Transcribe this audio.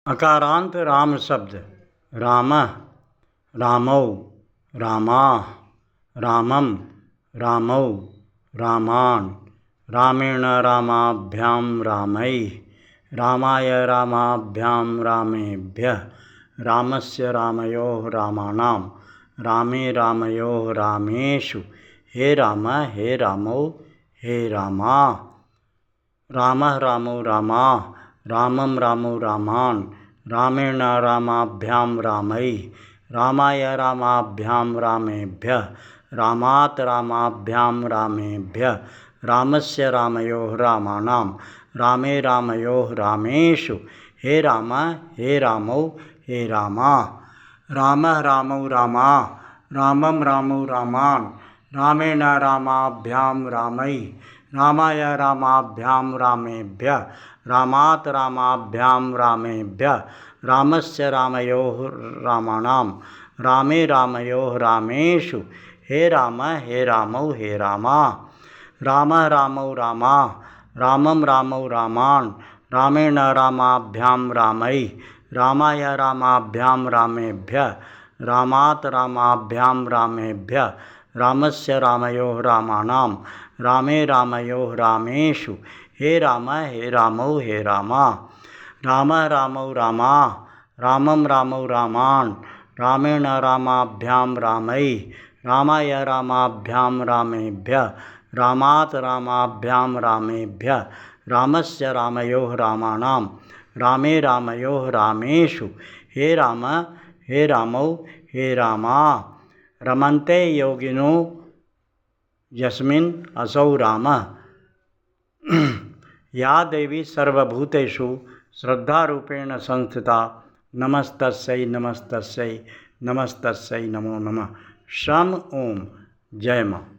अकारांत राम शब्द रामः, रामौ, रामा, रामं, रामौ, रामान्, रामेण रामाभ्यां रामैः, रामाय रामाभ्यां रामेभ्यः, रामस्य रामयोः रामाणां, रामे रामयोः रामेषु, हे राम हे रामौ हे रामा। रामः रामौ रामा, रामं रामौ रामान्, रामेण रामाभ्यां रामैः, रामाय रामाभ्यां रामेभ्यः, रामात् रामाभ्यां रामेभ्यः, रामस्य रामयोः रामाणां, रामे रामयोः रामेषु, हे राम हे रामौ हे रामा। रामः रामौ रामा, रामं रामौ रामान्, रामेण रामाभ्यां रामैः, रामाय रामाभ्यां रामेभ्यः, रामात् रामाभ्यां रामेभ्यः, रामस्य रामयोः रामाणां, रामे रामयोः रामेषु, हे राम हे रामौ हे रामा। रामः रामौ रामा, रामं रामौ रामान्, रामेण रामाभ्यां रामैः, रामाय रामाभ्यां रामेभ्यः, रामात् रामाभ्यां रामेभ्यः, रामस्य रामयोः रामाणां, रामे रामयोः रामेषु, हे राम हे रामौ हे रामा। रामः रामौ रामा, रामं रामौ रामान्, रामेण रामाभ्यां रामैः, रामाय रामाभ्यां रामेभ्यः, रामात् रामाभ्यां रामेभ्यः, रामस्य रामयोः रामाणां, रामे रामयोः रामेषु, हे राम हे रामौ हे रामा। रमन्ते योगिनो यस्मिन् असौ रामः। या देवी सर्वभूतेषु श्रद्धारूपेण संस्थिता, नमस्तस्यै नमस्तस्यै नमस्तस्यै नमो नमः। शम ओम जय माँ।